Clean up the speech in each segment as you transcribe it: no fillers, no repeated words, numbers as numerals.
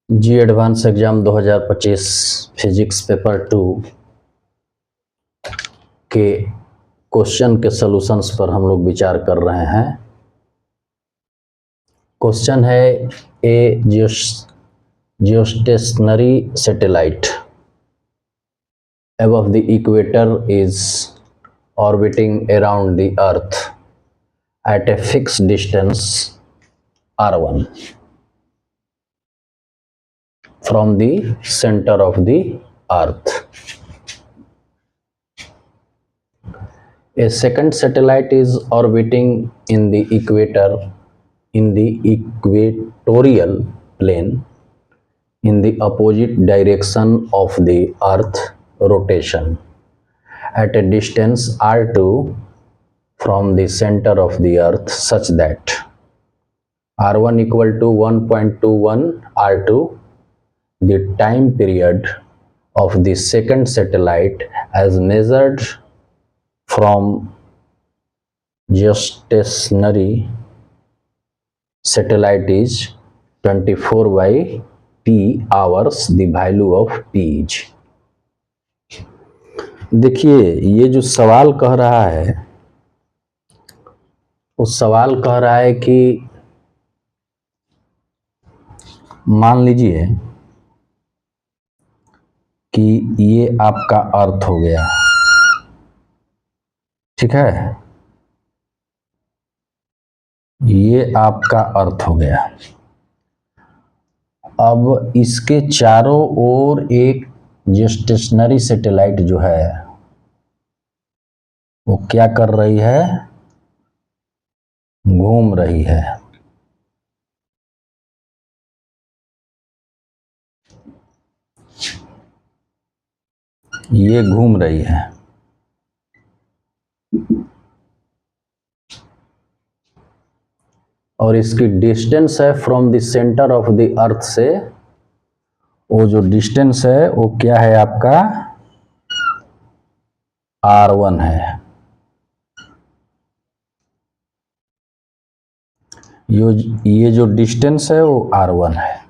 जी advance exam 2025 physics paper 2 के question के solutions पर हम लोग विचार कर रहे हैं। क्वेश्चन है a geostationary satellite above the equator is orbiting around the earth at a fixed distance r1 from the center of the earth. A second satellite is orbiting in the equatorial plane in the opposite direction of the earth rotation at a distance r2 from the center of the earth such that r1 equal to 1.21 r2. The time period of the second satellite as measured from geostationary satellite is 24 by p hours. The value of p is. देखिए ये जो सवाल कह रहा है उस सवाल कह रहा है कि मान लीजिए कि ये आपका अर्थ हो गया, ठीक है, ये आपका अर्थ हो गया। अब इसके चारों ओर एक जियोस्टेशनरी सैटेलाइट जो है वो क्या कर रही है, घूम रही है। ये घूम रही है और इसकी डिस्टेंस है from the center of the अर्थ से, वो जो डिस्टेंस है वो क्या है आपका r1 है। ये जो डिस्टेंस है वो r1 है।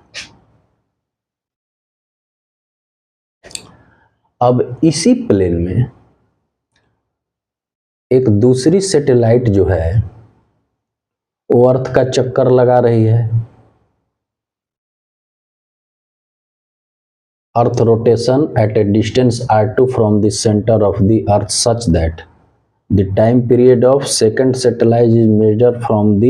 अब इसी प्लेन में एक दूसरी सैटेलाइट जो है वो अर्थ का चक्कर लगा रही है। Earth rotation at a distance r2 from the center of the earth such that the time period of second satellite is measured from the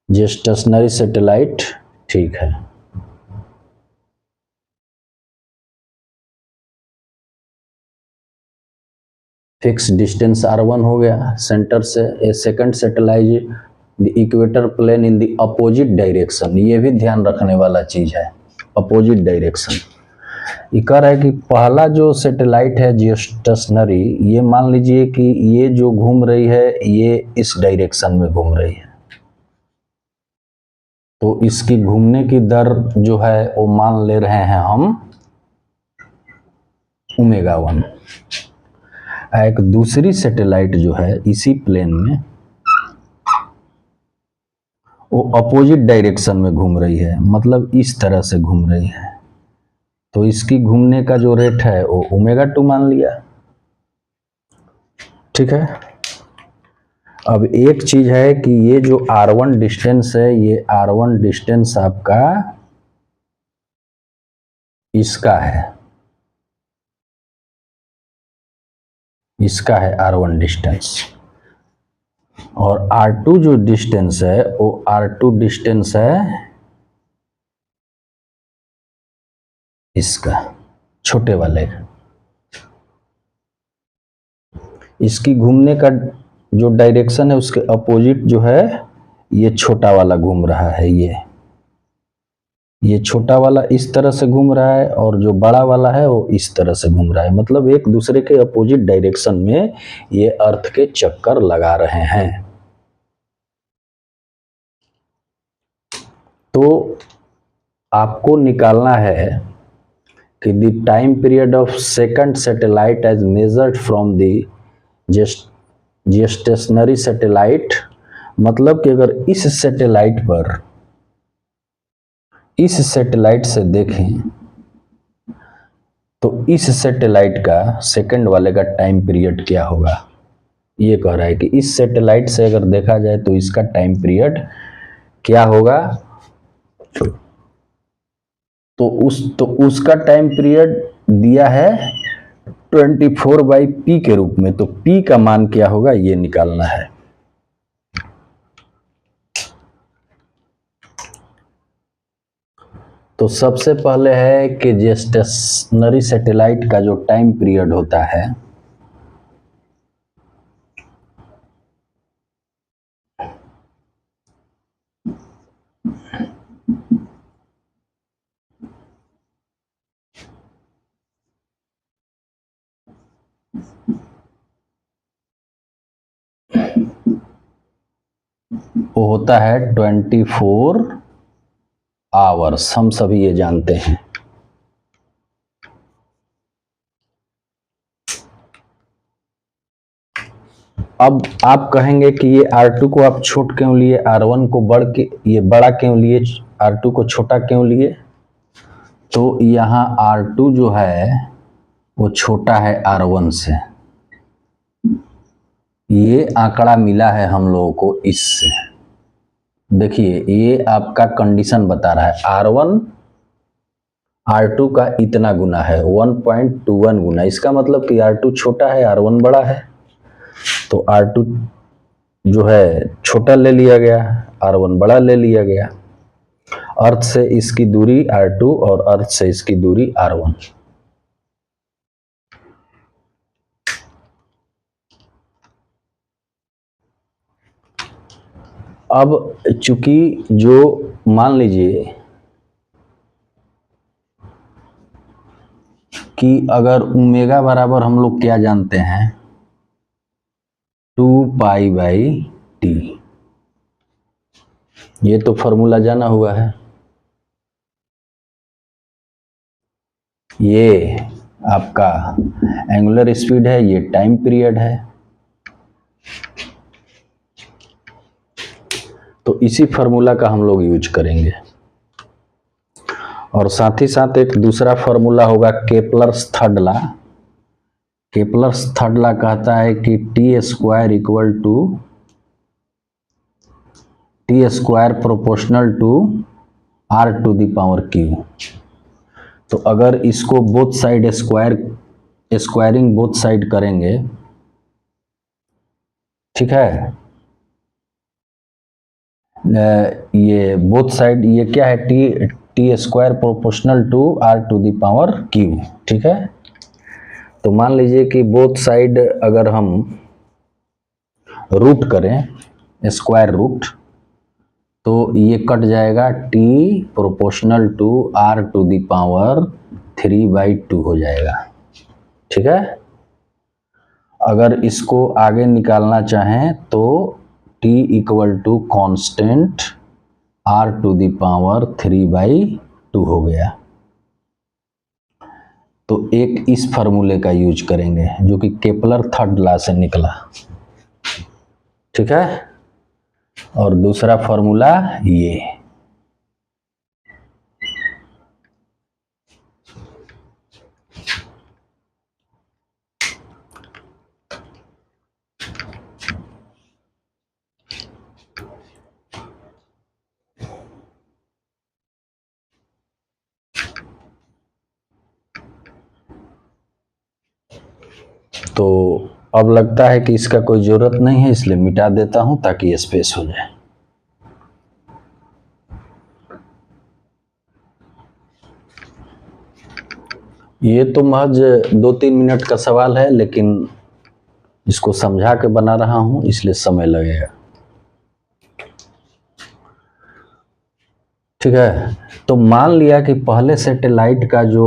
geostationary satellite, ठीक है। फिक्स डिस्टेंस r1 हो गया सेंटर से। A second satellite the equator plane in the opposite direction, ये भी ध्यान रखने वाला चीज है, अपोजिट डायरेक्शन। ये कह रहा है कि पहला जो सैटेलाइट है जियोस्टेशनरी, ये मान लीजिए कि ये जो घूम रही है ये इस डायरेक्शन में घूम रही है, तो इसकी घूमने की दर जो है वो मान ले रहे हैं हम ω1। एक दूसरी सैटेलाइट जो है इसी प्लेन में वो अपोजिट डायरेक्शन में घूम रही है, मतलब इस तरह से घूम रही है, तो इसकी घूमने का जो रेट है वो ω2 मान लिया, ठीक है। अब एक चीज है कि ये जो r1 डिस्टेंस है, ये r1 डिस्टेंस आपका इसका है, इसका है r1 डिस्टेंस, और r2 जो डिस्टेंस है वो r2 डिस्टेंस है इसका, छोटे वाले। इसकी घूमने का जो डायरेक्शन है उसके अपोजिट जो है ये छोटा वाला घूम रहा है, ये छोटा वाला इस तरह से घूम रहा है और जो बड़ा वाला है वो इस तरह से घूम रहा है, मतलब एक दूसरे के अपोजिट डायरेक्शन में ये अर्थ के चक्कर लगा रहे हैं। तो आपको निकालना है कि the time period of second satellite as measured from the geostationary satellite, मतलब कि अगर इस सैटेलाइट पर इस सैटेलाइट से देखें तो इस सैटेलाइट का सेकंड वाले का टाइम पीरियड क्या होगा। ये कह रहा है कि इस सैटेलाइट से अगर देखा जाए तो इसका टाइम पीरियड क्या होगा। तो उसका टाइम पीरियड दिया है 24/p के रूप में। तो p का मान क्या होगा ये निकालना है। तो सबसे पहले है कि जेस्टेशनरी सैटेलाइट का जो टाइम पीरियड होता है वो होता है 24 आवर्स। हम सभी ये जानते हैं। अब आप कहेंगे कि ये R2 को आप छोट क्यों लिए, R1 को ये बड़ा क्यों लिए, R2 को छोटा क्यों लिए। तो यहाँ R2 जो है वो छोटा है R1 से। ये आंकड़ा मिला है हम लोगों को इससे। देखिए ये आपका कंडीशन बता रहा है R1 R2 का इतना गुना है 1.21 गुना। इसका मतलब कि R2 छोटा है R1 बड़ा है। तो R2 जो है छोटा ले लिया गया, R1 बड़ा ले लिया गया। अर्थ से इसकी दूरी R2 और अर्थ से इसकी दूरी R1। अब चूंकि जो मान लीजिए कि अगर ओमेगा बराबर हम लोग क्या जानते हैं 2π/t। ये तो फॉर्मूला जाना हुआ है। ये आपका एंगुलर स्पीड है, ये टाइम पीरियड है। तो इसी फार्मूला का हम लोग यूज करेंगे। और साथ ही साथ एक दूसरा फार्मूला होगा Kepler's third law. Kepler's third law कहता है कि T square equal to T square proportional to R to the power cube. तो अगर इसको both side squaring both side करेंगे, ठीक है, ये बोथ साइड ये क्या है T square proportional to R to the power cube. ठीक है, तो मान लीजिए कि बोथ साइड अगर हम रूट करें स्क्वायर रूट तो ये कट जाएगा T proportional to R to the power 3/2 हो जाएगा। ठीक है, अगर इसको आगे निकालना चाहें तो t equal to constant R to the power 3/2 हो गया। तो एक इस फार्मूले का यूज करेंगे जो कि केपलर थर्ड लॉ से निकला। ठीक है, और दूसरा फार्मूला ये। तो अब लगता है कि इसका कोई जरूरत नहीं है, इसलिए मिटा देता हूं ताकि स्पेस हो जाए। ये तो महज 2-3 मिनट का सवाल है, लेकिन इसको समझा के बना रहा हूं इसलिए समय लगेगा। ठीक है, तो मान लिया कि पहले सैटेलाइट का जो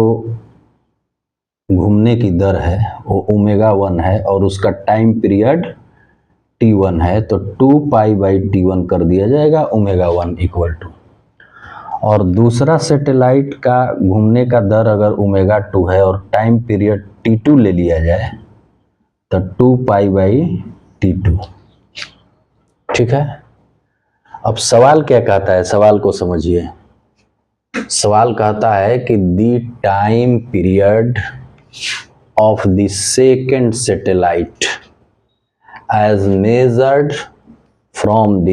घूमने की दर है वो ω1 है और उसका टाइम पीरियड t1 है, तो 2π/t1 कर दिया जाएगा ω1 इक्वल टू। और दूसरा सैटेलाइट का घूमने का दर अगर ω2 है और टाइम पीरियड t2 ले लिया जाए तो 2π/t2। ठीक है, अब सवाल क्या कहता है, सवाल को समझिए। सवाल कहता है कि the time period of the second satellite as measured from the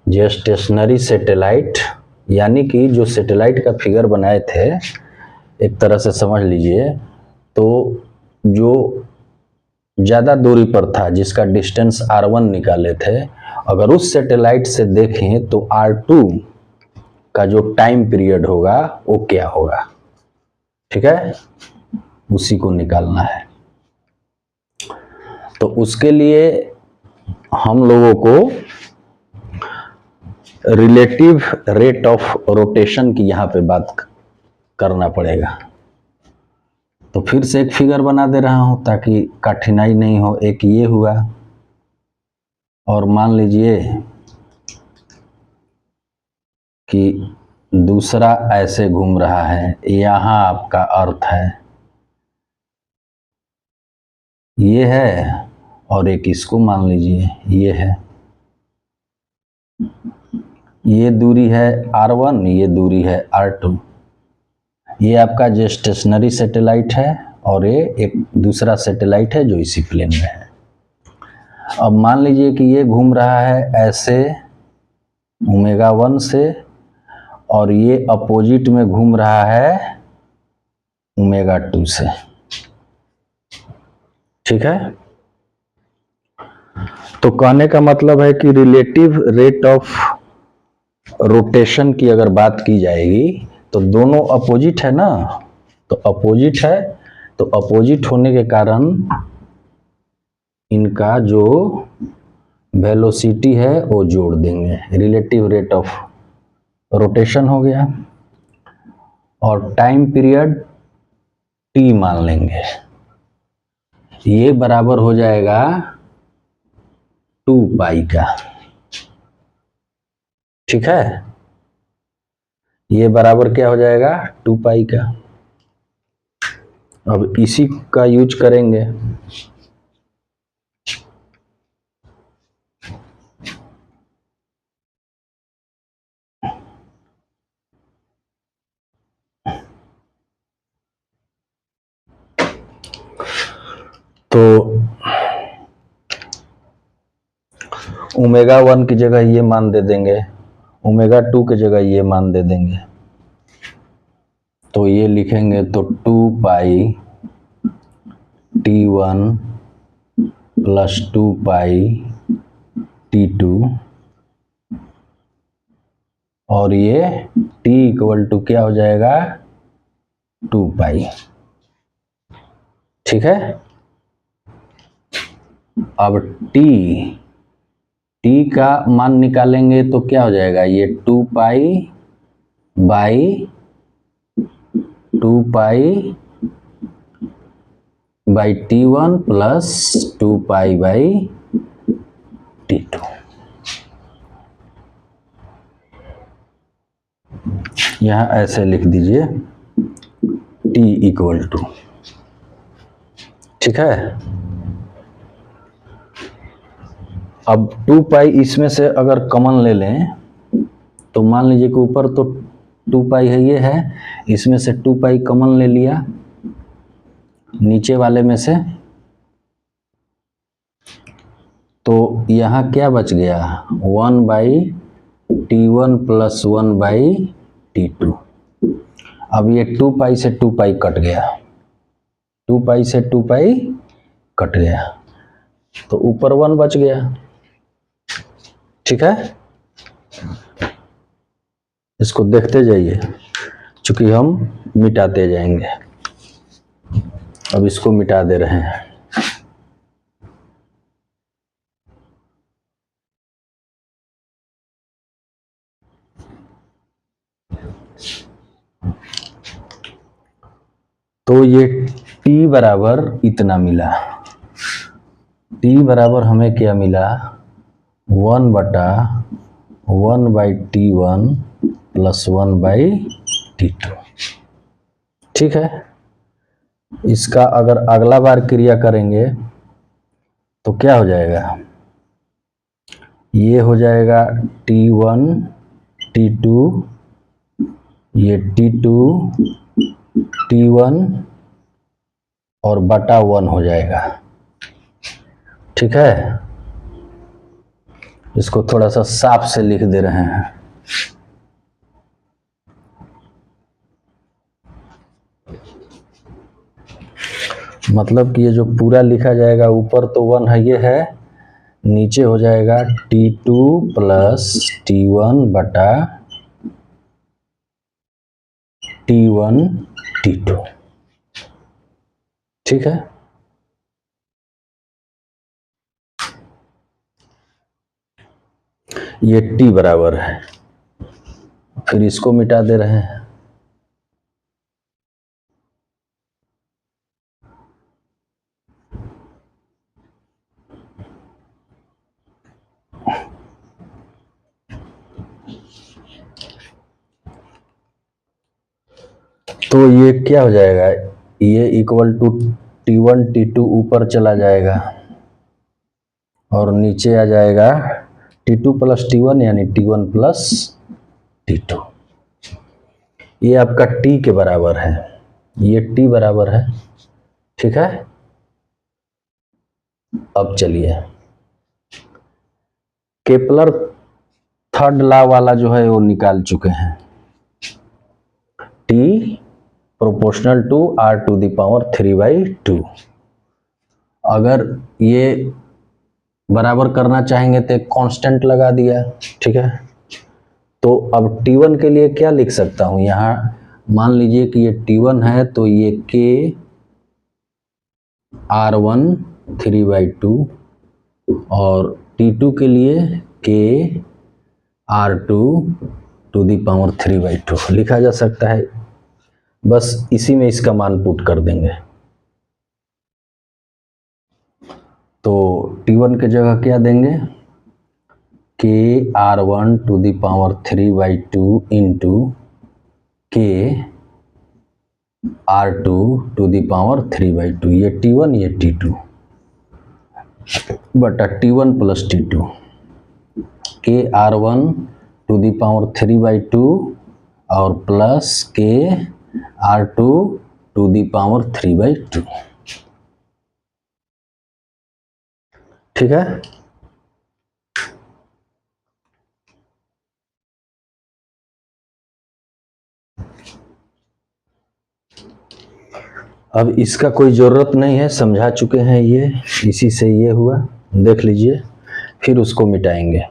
geostationary satellite, यानी कि जो सैटेलाइट का फिगर बनाए थे एक तरह से समझ लीजिए, तो जो ज़्यादा दूरी पर था जिसका डिस्टेंस r1 निकाले थे, अगर उस सैटेलाइट से देखें तो r2 का जो टाइम पीरियड होगा वो क्या होगा। ठीक है, उसी को निकालना है। तो उसके लिए हम लोगों को रिलेटिव रेट ऑफ रोटेशन की यहाँ पे बात करना पड़ेगा। तो फिर से एक फिगर बना दे रहा हूँ ताकि कठिनाई नहीं हो। एक ये हुआ, और मान लीजिए कि दूसरा ऐसे घूम रहा है, यहाँ आपका अर्थ है, ये है, और एक इसको मान लीजिए ये है। ये दूरी है r1, ये दूरी है r2। ये आपका जो स्टेशनरी सैटेलाइट है और ये एक दूसरा सैटेलाइट है जो इसी प्लेन में है। अब मान लीजिए कि ये घूम रहा है ऐसे ω1 से, और ये अपोजिट में घूम रहा है ω2 से। ठीक है, तो कहने का मतलब है कि रिलेटिव रेट ऑफ रोटेशन की अगर बात की जाएगी तो दोनों अपोजिट है ना, तो अपोजिट है, तो अपोजिट होने के कारण इनका जो वेलोसिटी है वो जोड़ देंगे, रिलेटिव रेट ऑफ रोटेशन हो गया, और टाइम पीरियड t मान लेंगे। ये बराबर हो जाएगा 2 पाई का। ठीक है, ये बराबर क्या हो जाएगा 2 पाई का। अब इसी का यूज करेंगे। तो ω1 की जगह ये मान दे देंगे, ω2 की जगह ये मान दे देंगे, तो ये लिखेंगे तो 2 पाई t1 प्लस 2 पाई t2, और ये t इक्वल टू क्या हो जाएगा 2 पाई। ठीक है, अब t का मान निकालेंगे तो क्या हो जाएगा, ये 2 pi by 2 pi by t1 plus 2 pi by t2। यहाँ ऐसे लिख दीजिए t इक्वल टू। ठीक है, अब 2 पाई इसमें से अगर कॉमन ले लें तो मान लीजिए कि ऊपर तो 2 पाई है, ये है, इसमें से 2 पाई कॉमन ले लिया नीचे वाले में से, तो यहाँ क्या बच गया 1 by t1 plus 1 by t2। अब ये 2 पाई से 2 पाई कट गया, 2 पाई से 2 पाई कट गया, तो ऊपर 1 बच गया। ठीक है, इसको देखते जाइए चूंकि हम मिटाते जाएंगे। अब इसको मिटा दे रहे हैं। तो ये t बराबर इतना मिला, t बराबर हमें क्या मिला 1 बटा 1 by t1 plus 1 by t2। ठीक है, इसका अगर अगला बार क्रिया करेंगे तो क्या हो जाएगा, ये हो जाएगा t1 t2 ये T2 T1 और बटा 1 हो जाएगा। ठीक है, इसको थोड़ा सा साफ से लिख दे रहे हैं। मतलब कि ये जो पूरा लिखा जाएगा, ऊपर तो 1 है, ये है, नीचे हो जाएगा T2 प्लस T1 बटा T1 T2। ठीक है, ये T बराबर है, फिर इसको मिटा दे रहे हैं। तो ये क्या हो जाएगा, ये इक्वल टू T1 T2 ऊपर चला जाएगा और नीचे आ जाएगा T2 प्लस T1 यानी T1 प्लस T2। ये आपका T के बराबर है, ये T बराबर है। ठीक है, अब चलिए केपलर थर्ड लॉ वाला जो है वो निकाल चुके हैं। T प्रोपोर्शनल टू R⁴ अगर ये बराबर करना चाहेंगे तो एक कांस्टेंट लगा दिया। ठीक है, तो अब T1 के लिए क्या लिख सकता हूं, यहाँ मान लीजिए कि ये T1 है तो ये K R⁴ और T2 के लिए K R⁴ लिखा जा सकता है। बस इसी में इसका मान पुट कर देंगे। तो T1 के जगह क्या देंगे, K R⁴ into K R⁴ ये T1 ये T2 बटा T1 plus T2, K R⁴ और प्लस K R⁴ ठीक है, अब इसका कोई ज़रूरत नहीं है, समझा चुके हैं ये, इसी से ये हुआ, देख लीजिए, फिर उसको मिटाएंगे।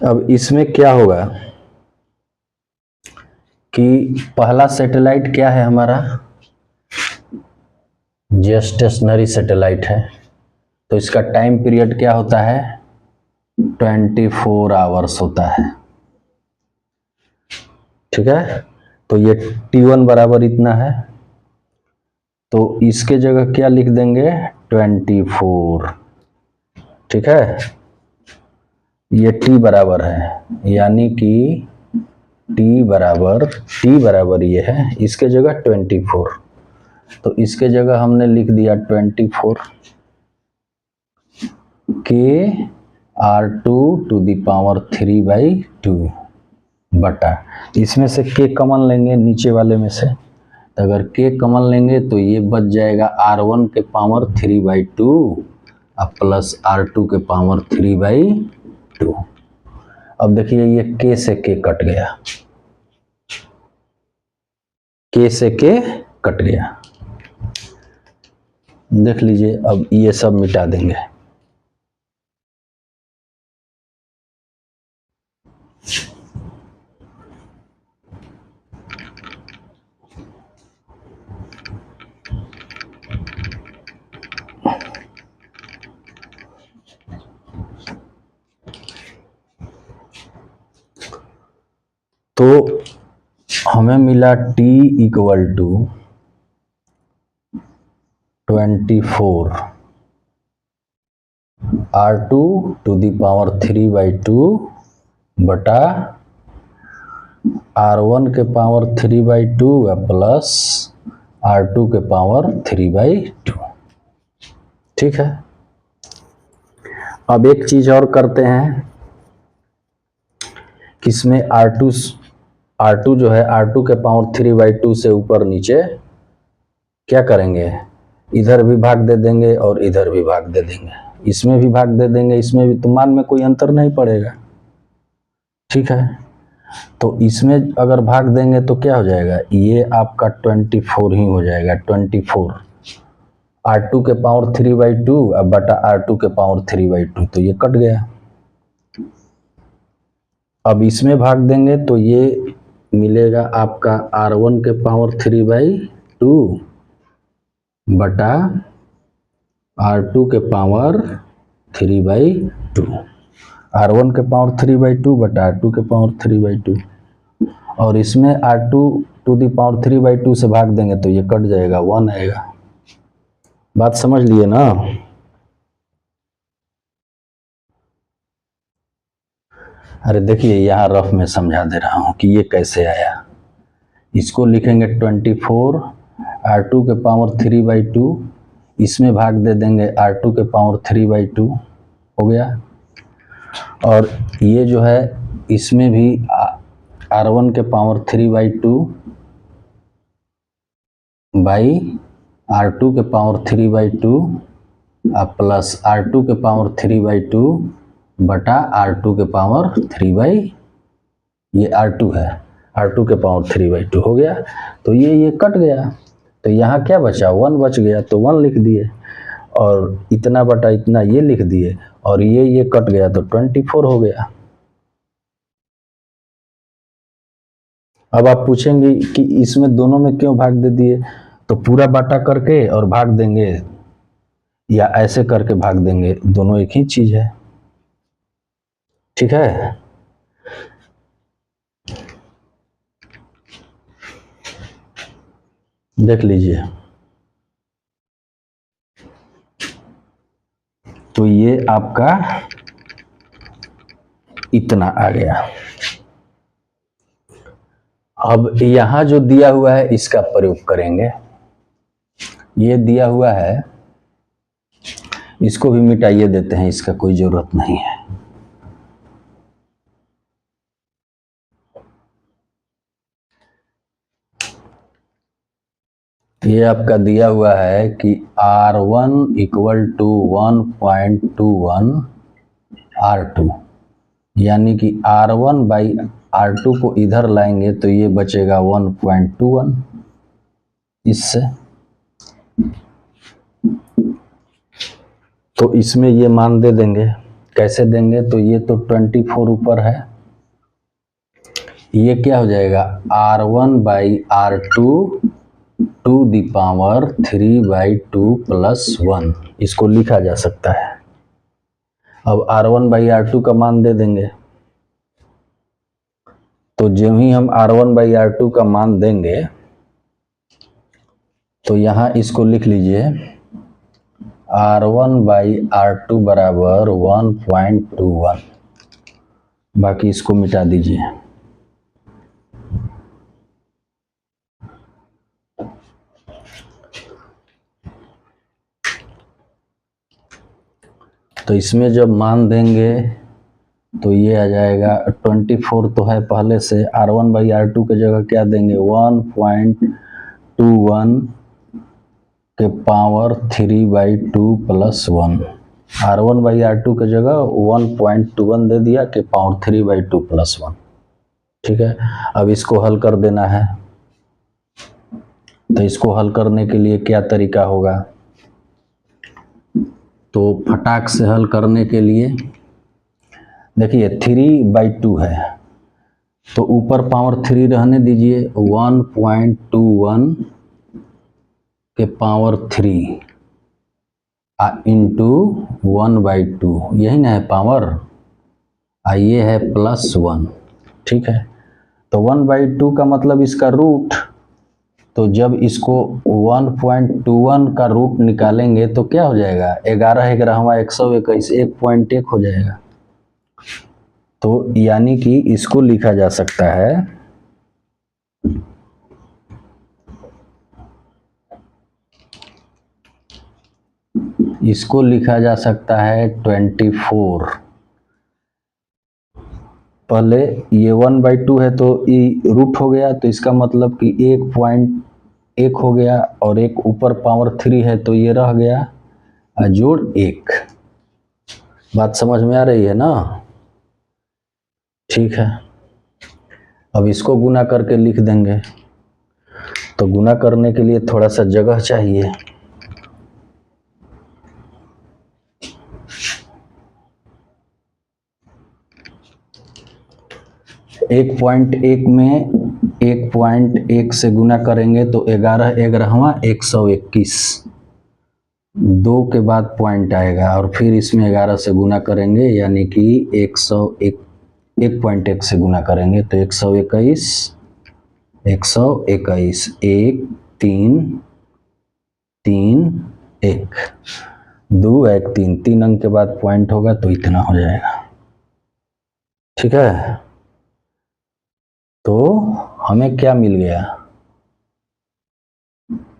अब इसमें क्या होगा कि पहला सैटेलाइट क्या है हमारा, जेस्टेशनरी सैटेलाइट है, तो इसका टाइम पीरियड क्या होता है, 24 आवर्स होता है। ठीक है, तो ये T1 बराबर इतना है, तो इसके जगह क्या लिख देंगे, 24। ठीक है, ये T बराबर है, यानी कि T बराबर ये है, इसके जगह 24, तो इसके जगह हमने लिख दिया 24 K R⁴ बटा, इसमें से K कॉमन लेंगे नीचे वाले में से, तो अगर K कॉमन लेंगे तो ये बच जाएगा R1 के पावर 3/2 और प्लस R2 के पावर 3/2। अब देखिए ये K से K कट गया, K से K कट गया, देख लीजिए। अब ये सब मिटा देंगे। तो हमें मिला T equal to 24 R2 to the power 3/2 बटा R1 के पावर 3/2 प्लस R2 के पावर 3/2। ठीक है। अब एक चीज और करते हैं किसमें R2 जो है R2 के पावर 3/2 से ऊपर नीचे क्या करेंगे, इधर भी भाग दे देंगे और इधर भी भाग दे देंगे, इसमें भी भाग दे देंगे, इसमें भी, तो मान में कोई अंतर नहीं पड़ेगा। ठीक है, तो इसमें अगर भाग देंगे तो क्या हो जाएगा, ये आपका 24 ही हो जाएगा। 24 R2 के पावर 3/2 अब बटा R2 के पावर 3/2, तो ये कट गया। अब इसमें भाग देंगे तो ये मिलेगा आपका R1 के पावर 3/2 बटा R2 के पावर 3/2। R1 के पावर 3/2 बटा R2 के पावर 3/2, और इसमें R2 टू दी पावर 3/2 से भाग देंगे तो ये कट जाएगा, 1 आएगा। बात समझ लिए ना। अरे देखिए यहाँ रफ में समझा दे रहा हूँ कि ये कैसे आया। इसको लिखेंगे 24 R2 के पावर 3/2, इसमें भाग दे देंगे R2 के पावर 3/2, हो गया। और ये जो है इसमें भी R1 के पावर 3/2 बाई R2 के पावर 3/2 प्लस R2 के पावर 3/2 बटा R2 के पावर 3/, ये R2 है, R2 के पावर 3/2 हो गया। तो ये कट गया, तो यहाँ क्या बचा, 1 बच गया, तो 1 लिख दिए, और इतना बटा इतना ये लिख दिए, और ये कट गया तो 24 हो गया। अब आप पूछेंगे कि इसमें दोनों में क्यों भाग दे दिए, तो पूरा बाटा करके और भाग देंगे या ऐसे करके भाग देंगे, दोनों एक ही चीज है। ठीक है, देख लीजिए। तो ये आपका इतना आ गया। अब यहां जो दिया हुआ है इसका प्रयोग करेंगे। ये दिया हुआ है, इसको भी मिटाइए देते हैं, इसका कोई जरूरत नहीं है। ये आपका दिया हुआ है कि R1 इक्वल टू 1.21 R2, यानी कि R1 बाई R2 को इधर लाएंगे तो ये बचेगा 1.21 इससे। तो इसमें ये मान दे देंगे, कैसे देंगे, तो ये तो 24 ऊपर है, ये क्या हो जाएगा R1 by R2 to the power 3/2 plus 1, इसको लिखा जा सकता है। अब R1 बाई R2 का मान दे देंगे, तो जब ही हम R1 बाई R2 का मान देंगे तो यहां इसको लिख लीजिए, R1 बाई R2 बराबर 1.21, बाकी इसको मिटा दीजिए। तो इसमें जब मान देंगे तो ये आ जाएगा 24 तो है पहले से, R1 बाई R2 की जगह क्या देंगे 1.21 के power 3/2 plus 1, R1 by R2 की जगह 1.21 दे दिया के पावर 3/2 प्लस 1। ठीक है, अब इसको हल कर देना है। तो इसको हल करने के लिए क्या तरीका होगा, तो फटाक से हल करने के लिए देखिए 3/2 है, तो ऊपर पावर 3 रहने दीजिए, 1.21 के पावर 3 इंटू 1/2, यही ना है पावर, ये है प्लस 1। ठीक है, तो 1/2 का मतलब इसका रूट, तो जब इसको 1.21 का रूट निकालेंगे तो क्या हो जाएगा, 11/11 121 हो जाएगा। तो यानी कि इसको लिखा जा सकता है, इसको लिखा जा सकता है 24। पहले ये 1/2 है तो ये रूट हो गया, तो इसका मतलब कि 1.1 हो गया, और एक ऊपर पावर 3 है तो ये रह गया जोड़ 1। बात समझ में आ रही है ना? ठीक है, अब इसको गुना करके लिख देंगे। तो गुना करने के लिए थोड़ा सा जगह चाहिए। 1.1 में 1.1 से गुना करेंगे तो 11/11 2 के बाद पॉइंट आएगा, और फिर इसमें 11 से गुना करेंगे, यानी कि 101 1.1 से गुना करेंगे तो 121 1 3 3 1 2 1 3 3 अंक के बाद पॉइंट होगा तो इतना हो जाएगा। ठीक है, तो हमें क्या मिल गया,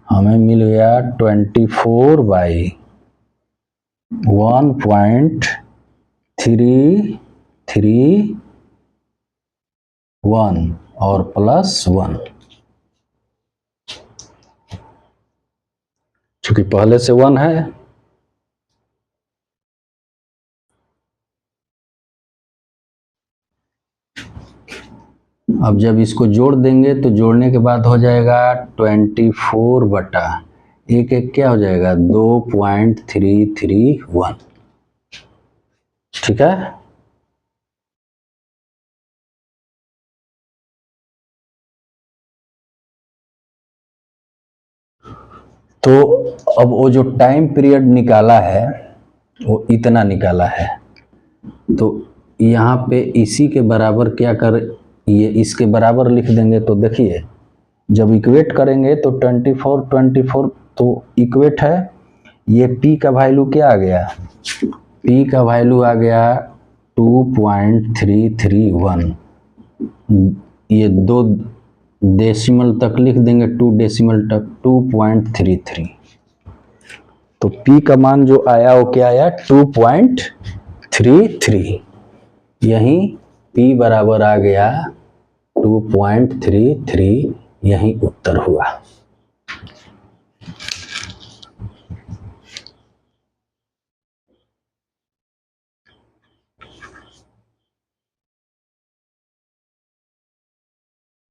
हमें मिल गया 24/1.331 और +1, क्योंकि पहले से 1 है। अब जब इसको जोड़ देंगे तो जोड़ने के बाद हो जाएगा 24/1 क्या हो जाएगा 2.331। ठीक है, तो अब वो जो टाइम पीरियड निकाला है वो इतना निकाला है, तो यहाँ पे इसी के बराबर क्या कर, ये इसके बराबर लिख देंगे। तो देखिए जब इक्वेट करेंगे तो 24 तो इक्वेट है, ये p का वैल्यू क्या आ गया, p का वैल्यू आ गया 2.331। ये 2 डेसिमल तक लिख देंगे, 2 डेसिमल तक 2.33। तो p का मान जो आया वो क्या आया 2.33। यही p बराबर आ गया 2.33, यही उत्तर हुआ।